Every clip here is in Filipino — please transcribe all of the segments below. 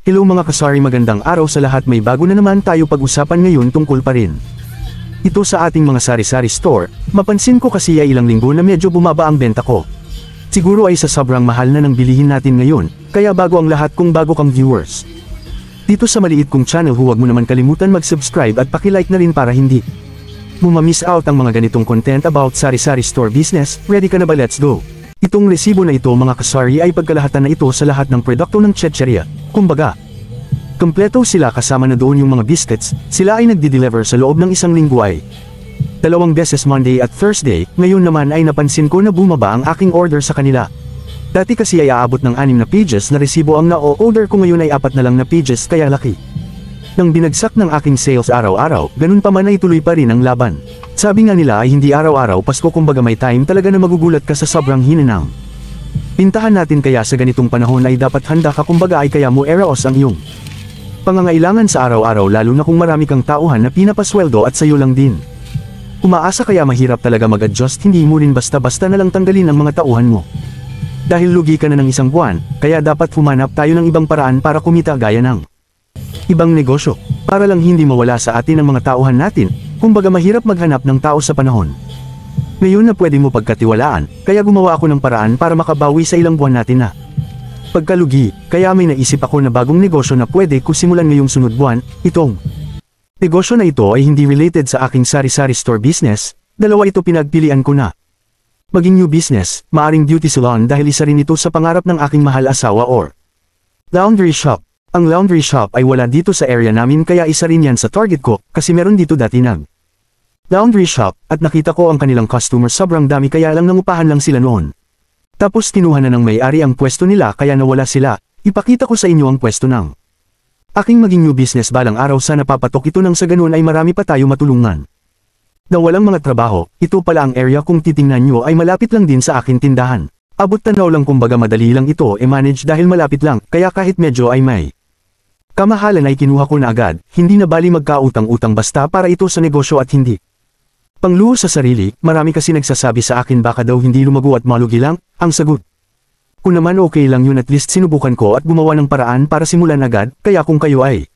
Hello mga kasari, magandang araw sa lahat. May bago na naman tayo pag-usapan ngayon tungkol pa rin ito sa ating mga sari-sari store. Mapansin ko kasi ay ilang linggo na medyo bumaba ang benta ko. Siguro ay sa sobrang mahal na ng bilihin natin ngayon, kaya bago ang lahat, kung bago kang viewers dito sa maliit kong channel, huwag mo naman kalimutan mag-subscribe at paki-like na rin para hindi mo ma-miss out ang mga ganitong content about sari-sari store business. Ready ka na ba? Let's go! Itong resibo na ito mga kasari ay pagkalahatan na ito sa lahat ng produkto ng Chicheria. Kumbaga, kompleto sila, kasama na doon yung mga biscuits. Sila ay nagdi-deliver sa loob ng isang linggo ay 2 beses, Monday at Thursday. Ngayon naman ay napansin ko na bumaba ang aking order sa kanila. Dati kasi ay aabot ng 6 na pages na resibo ang na-order ko, ngayon ay 4 na lang na pages, kaya laki nang binagsak ng aking sales araw-araw. Ganun pa man ay tuloy pa rin ang laban. Sabi nga nila ay hindi araw-araw Pasko, kumbaga may time talaga na magugulat ka sa sobrang hinanang pintahan natin, kaya sa ganitong panahon ay dapat handa ka, kumbaga ay kaya mo eraos ang iyong pangangailangan sa araw-araw, lalo na kung marami kang tauhan na pinapasweldo at sayo lang din umaasa, kaya mahirap talaga mag-adjust. Hindi mo rin basta-basta na lang tanggalin ang mga tauhan mo dahil lugi ka na ng isang buwan, kaya dapat humanap tayo ng ibang paraan para kumita, gaya ng ibang negosyo, para lang hindi mawala sa atin ang mga tauhan natin. Kumbaga mahirap maghanap ng tao sa panahon ngayon na pwede mo pagkatiwalaan, kaya gumawa ako ng paraan para makabawi sa ilang buwan natin na pagkalugi. Kaya may naisip ako na bagong negosyo na pwede ko simulan ngayong sunod buwan. Itong negosyo na ito ay hindi related sa aking sari-sari store business. Dalawa ito pinagpilian ko na maging new business, maaring beauty salon, dahil isa rin ito sa pangarap ng aking mahal asawa, or laundry shop. Ang laundry shop ay wala dito sa area namin, kaya isa rin yan sa target ko, kasi meron dito dati nag laundry shop, at nakita ko ang kanilang customer sobrang dami, kaya lang nangupahan lang sila noon. Tapos kinuha na ng may-ari ang pwesto nila, kaya nawala sila. Ipakita ko sa inyo ang pwesto ng aking maging new business balang araw. Sana papatok ito nang sa ganun ay marami pa tayo matulungan na walang mga trabaho. Ito pala ang area, kung titingnan nyo ay malapit lang din sa akin tindahan. Abot tanaw lang, kumbaga madali lang ito manage dahil malapit lang, kaya kahit medyo ay may kamahalan ay kinuha ko na agad. Hindi na bali magkautang-utang basta para ito sa negosyo at hindi pangluho sa sarili. Marami kasi nagsasabi sa akin baka daw hindi lumago at malugi lang. Ang sagot ko naman, okay lang yun, at least sinubukan ko at gumawa ng paraan para simulan agad. Kaya kung kayo ay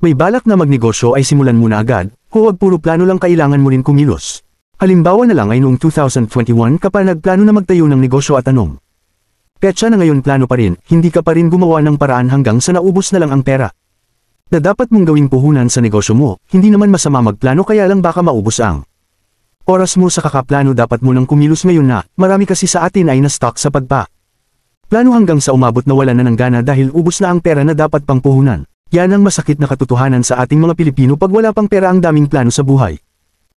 may balak na magnegosyo ay simulan muna agad. Huwag puro plano lang, kailangan mo rin kumilos. Halimbawa na lang ay noong 2021 ka pa nagplano na magtayo ng negosyo at anong petsa na ngayon plano pa rin, hindi ka pa rin gumawa ng paraan hanggang sa naubos na lang ang pera na dapat mong gawing puhunan sa negosyo mo. Hindi naman masama magplano, kaya lang baka maubos ang oras mo sa kakaplano. Dapat mo nang kumilos ngayon na marami kasi sa atin ay na-stuck sa plano hanggang sa umabot na wala na ng gana dahil ubos na ang pera na dapat pang puhunan. Yan ang masakit na katotohanan sa ating mga Pilipino. Pag wala pang pera, ang daming plano sa buhay.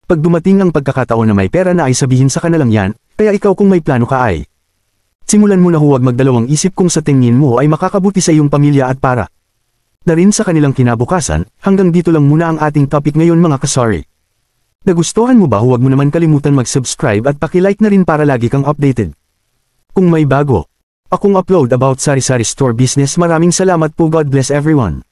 Pag dumating ang pagkakataon na may pera na ay sabihin sa kanalang yan. Kaya ikaw, kung may plano ka ay simulan mo na. Huwag magdalawang isip kung sa tingin mo ay makakabuti sa iyong pamilya at para na rin sa kanilang kinabukasan. Hanggang dito lang muna ang ating topic ngayon mga kasari. Nagustuhan mo ba? Huwag mo naman kalimutan mag-subscribe at paki-like na rin para lagi kang updated kung may bago akong upload about sari-sari store business. Maraming salamat po. God bless everyone.